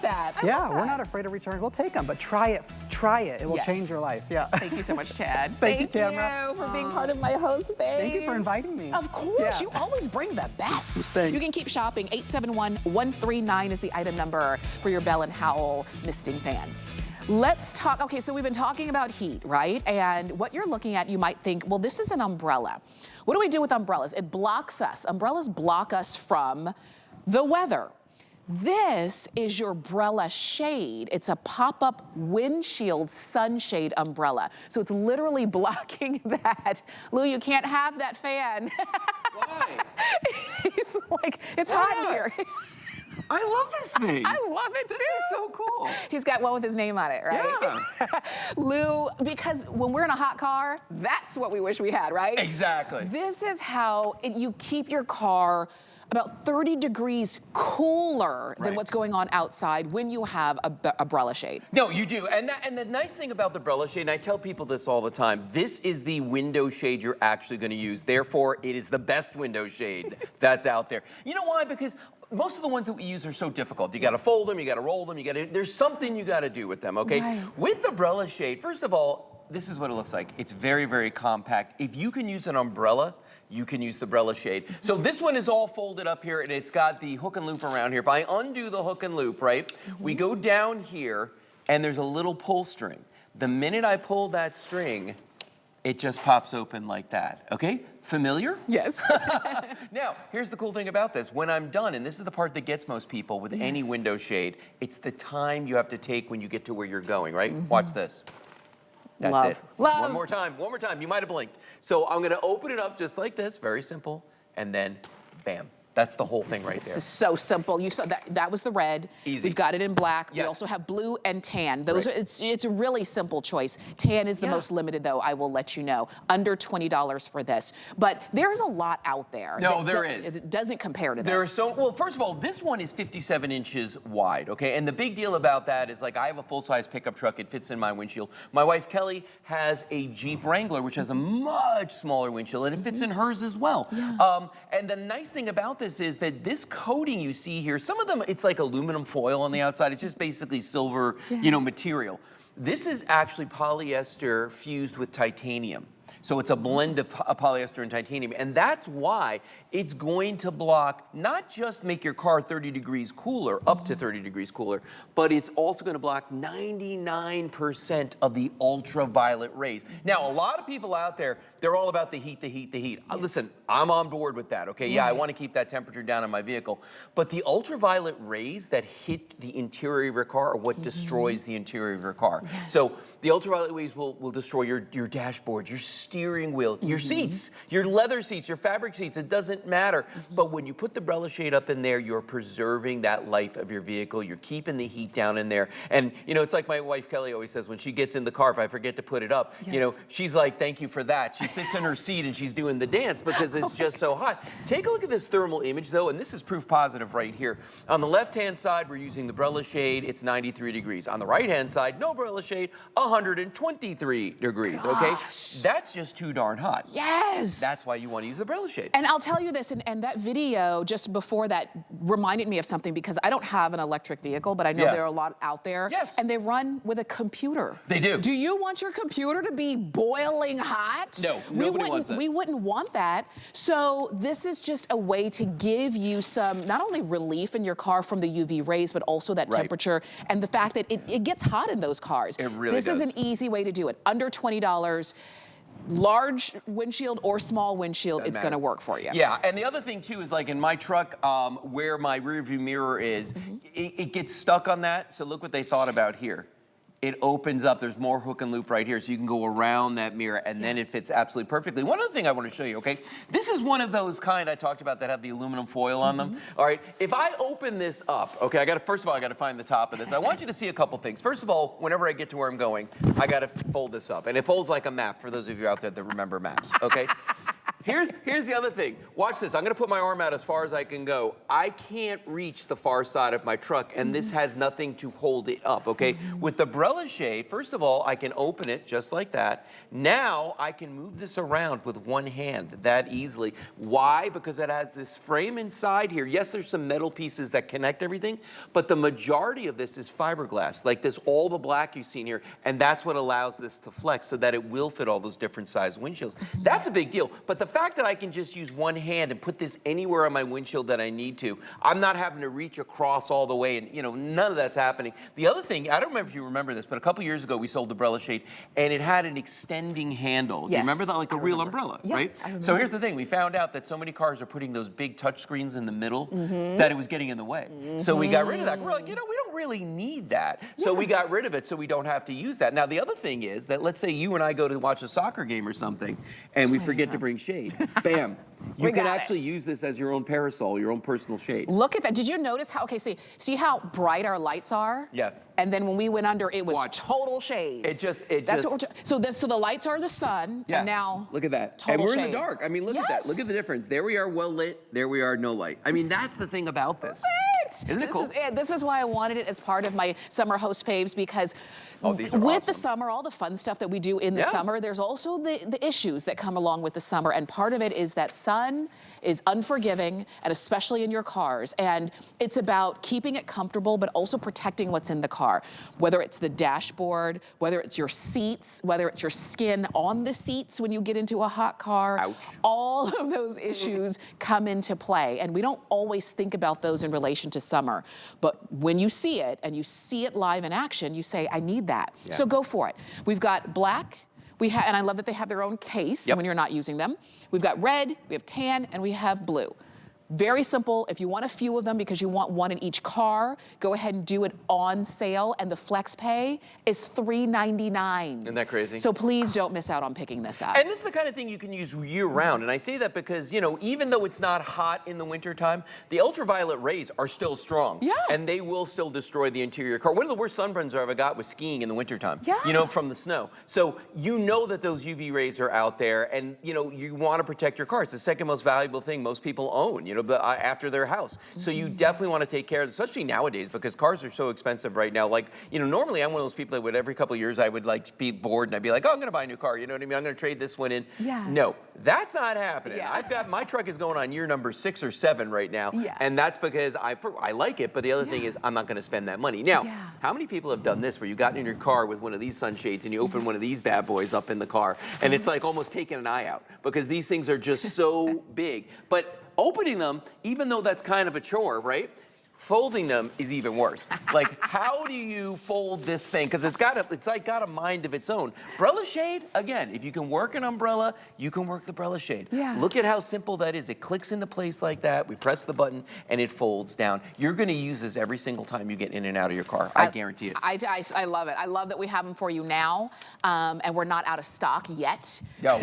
that. We're not afraid of return. We'll take them, but try it. Try it. It will change your life. Yeah. Thank you so much, Chad. Thank you, Tamara. Thank you for being part of my host phase. Thank you for inviting me. Of course, you always bring the best. Thanks. You can keep shopping. 871-139 is the item number for your Bell & Howell misting fan. Let's talk, okay, so we've been talking about heat, right? And what you're looking at, you might think, well, this is an umbrella. What do we do with umbrellas? It blocks us. Umbrellas block us from the weather. This is your Brella Shade. It's a pop-up windshield sunshade umbrella. So it's literally blocking that. Lou, you can't have that fan. Why? He's like, it's hot in here. I love this thing. I love it too. This is so cool. He's got one with his name on it, right? Yeah. Lou, because when we're in a hot car, that's what we wish we had, right? Exactly. This is how you keep your car about 30 degrees cooler than what's going on outside when you have a Brella Shade. No, you do. And the nice thing about the Brella Shade, and I tell people this all the time, this is the window shade you're actually going to use. Therefore, it is the best window shade that's out there. You know why? Because most of the ones that we use are so difficult. You got to fold them, you got to roll them, there's something you got to do with them, okay? Right. With the Brella Shade, first of all, this is what it looks like. It's very, very compact. If you can use an umbrella, you can use the Brella Shade. So this one is all folded up here, and it's got the hook and loop around here. If I undo the hook and loop, right, we go down here, and there's a little pull string. The minute I pull that string, it just pops open like that, okay? Familiar? Yes. Now, here's the cool thing about this. When I'm done, and this is the part that gets most people with any window shade, it's the time you have to take when you get to where you're going, right? Watch this. That's it. Love. One more time. You might have blinked. So I'm gonna open it up just like this, very simple, and then bam. That's the whole thing right there. This is so simple. You saw that was the red. Easy. We've got it in black. Yes. We also have blue and tan. Those are, it's a really simple choice. Tan is the most limited though, I will let you know. Under $20 for this. But there's a lot out there. No, there is. It doesn't compare to this. There are well, first of all, this one is 57 inches wide, okay? And the big deal about that is, like, I have a full-size pickup truck. It fits in my windshield. My wife, Kelly, has a Jeep Wrangler, which has a much smaller windshield, and it fits in hers as well. Yeah. And the nice thing about this is that this coating you see here, some of them, it's like aluminum foil on the outside. It's just basically silver, material. This is actually polyester fused with titanium. So it's a blend of polyester and titanium. And that's why it's going to block, not just make your car 30 degrees cooler, up to 30 degrees cooler, but it's also going to block 99% of the ultraviolet rays. Now, a lot of people out there, they're all about the heat, the heat, the heat. Yes. Listen, I'm on board with that, okay? Yeah, I want to keep that temperature down in my vehicle. But the ultraviolet rays that hit the interior of your car are what destroys the interior of your car. Yes. So the ultraviolet rays will destroy your dashboard, your steering wheel, your seats, your leather seats, your fabric seats. It doesn't matter. But when you put the Brella Shade up in there, you're preserving that life of your vehicle. You're keeping the heat down in there. And, you know, it's like my wife, Kelly, always says, when she gets in the car, if I forget to put it up, you know, she's like, thank you for that. She sits in her seat and she's doing the dance because it's just so hot. Take a look at this thermal image, though, and this is proof positive right here. On the left-hand side, we're using the Brella Shade. It's 93 degrees. On the right-hand side, no Brella Shade, 123 degrees, okay? That's just too darn hot. Yes. That's why you want to use the Brella Shade. And I'll tell you this, and that video just before that reminded me of something, because I don't have an electric vehicle, but I know there are a lot out there. Yes. And they run with a computer. They do. Do you want your computer to be boiling hot? No, nobody wants it. We wouldn't want that. So this is just a way to give you some, not only relief in your car from the UV rays, but also that temperature and the fact that it gets hot in those cars. It really does. This is an easy way to do it. Under $20. Large windshield or small windshield, it's going to work for you. Yeah, and the other thing too is, like in my truck, where my rear view mirror is, it gets stuck on that. So look what they thought about here. It opens up, there's more hook and loop right here, so you can go around that mirror, and then it fits absolutely perfectly. One other thing I want to show you, okay? This is one of those kind I talked about that have the aluminum foil on them. All right, if I open this up, okay, first of all, I gotta find the top of this. I want you to see a couple things. First of all, whenever I get to where I'm going, I gotta fold this up, and it folds like a map for those of you out there that remember maps, okay? Here's the other thing. Watch this. I'm gonna put my arm out as far as I can go. I can't reach the far side of my truck, and this has nothing to hold it up, okay? With the Brella Shade, first of all, I can open it just like that. Now I can move this around with one hand that easily. Why? Because it has this frame inside here. Yes, there's some metal pieces that connect everything, but the majority of this is fiberglass, like this, all the black you've seen here, and that's what allows this to flex so that it will fit all those different size windshields. That's a big deal. But the fact that I can just use one hand and put this anywhere on my windshield that I need to, I'm not having to reach across all the way, and none of that's happening. The other thing, I don't remember if you remember this, but a couple years ago we sold the Brella Shade, and it had an extending handle. Do you remember that, like a real umbrella, right? So here's the thing, we found out that so many cars are putting those big touch screens in the middle that it was getting in the way. So we got rid of that. We're like, we don't really need that. So we got rid of it so we don't have to use that. Now the other thing is that, let's say you and I go to watch a soccer game or something, and we forget to bring shade. Bam. You can actually use this as your own parasol, your own personal shade. Look at that. Did you notice how, okay, see how bright our lights are? Yeah. And then when we went under, it was total shade. So the lights are the sun, and now look at that. Total and we're shade. in the dark. I mean, look at that. Look at the difference. There we are well lit, there we are no light. I mean, that's the thing about this. Isn't it cool? This is why I wanted it as part of my summer host faves, because with the summer, all the fun stuff that we do in the summer, there's also the issues that come along with the summer. And part of it is that sun is unforgiving, and especially in your cars. And it's about keeping it comfortable, but also protecting what's in the car. Whether it's the dashboard, whether it's your seats, whether it's your skin on the seats when you get into a hot car. Ouch. All of those issues come into play. And we don't always think about those in relation to summer. But when you see it, and you see it live in action, you say, I need that. So go for it. We've got black. And I love that they have their own case when you're not using them. We've got red, we have tan, and we have blue. Very simple. If you want a few of them because you want one in each car, go ahead and do it on sale, and the flex pay is $3.99. Isn't that crazy? So please don't miss out on picking this up. And this is the kind of thing you can use year-round, and I say that because, even though it's not hot in the wintertime, the ultraviolet rays are still strong. Yeah. And they will still destroy the interior car. One of the worst sunburns I ever got was skiing in the wintertime. Yeah. From the snow. So that those UV rays are out there, and, you want to protect your car. It's the second most valuable thing most people own, after their house. So you definitely want to take care of it, especially nowadays, because cars are so expensive right now. Like, normally I'm one of those people that would, every couple of years, I would be bored and I'd be like, oh, I'm going to buy a new car. You know what I mean? I'm going to trade this one in. Yeah. No, that's not happening. Yeah. My truck is going on year number 6 or 7 right now. Yeah. And that's because I like it, but the other thing is I'm not going to spend that money. Now, how many people have done this where you got in your car with one of these sunshades and you open one of these bad boys up in the car, and it's like almost taking an eye out because these things are just so big. But opening them, even though that's kind of a chore, right? Folding them is even worse. Like, how do you fold this thing? Because it's got a mind of its own. Brella Shade, again, if you can work an umbrella, you can work the Brella Shade. Yeah. Look at how simple that is. It clicks into place like that. We press the button and it folds down. You're going to use this every single time you get in and out of your car. I guarantee it. I love it. I love that we have them for you now, and we're not out of stock yet. No,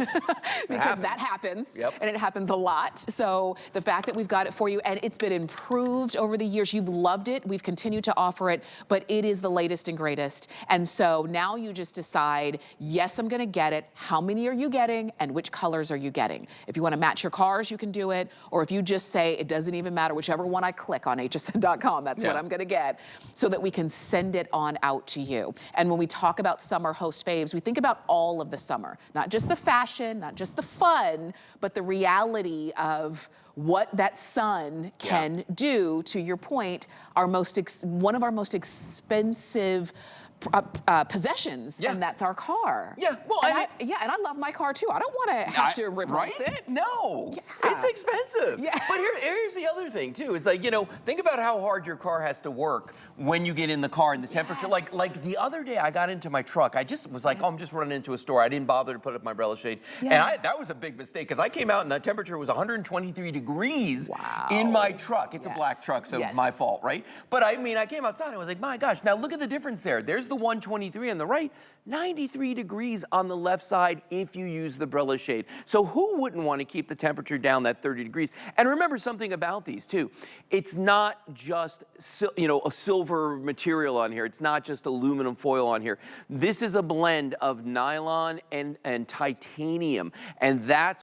because that happens, and it happens a lot. So the fact that we've got it for you, and it's been improved over the years. You've loved it. We've continued to offer it, but it is the latest and greatest. And so now you just decide, yes, I'm going to get it. How many are you getting, and which colors are you getting? If you want to match your cars, you can do it. Or if you just say, it doesn't even matter, whichever one I click on hsn.com, that's what I'm going to get, so that we can send it on out to you. And when we talk about summer host faves, we think about all of the summer, not just the fashion, not just the fun, but the reality of what that sun can do, to your point, one of our most expensive possessions, and that's our car. Yeah, well, and I love my car too. I don't want to have to replace it. No, it's expensive. Yeah. But here's the other thing too, is like, think about how hard your car has to work when you get in the car and the temperature. Like the other day I got into my truck, I just was like, oh, I'm just running into a store. I didn't bother to put up my Brella Shade. And that was a big mistake, because I came out and the temperature was 123 degrees in my truck. It's a black truck, so my fault, right? But I mean, I came outside and I was like, my gosh, now look at the difference there. There's the 123 on the right, 93 degrees on the left side if you use the Brella Shade. So who wouldn't want to keep the temperature down that 30 degrees? And remember something about these too. It's not just, a silver material on here. It's not just aluminum foil on here. This is a blend of nylon and titanium, and that's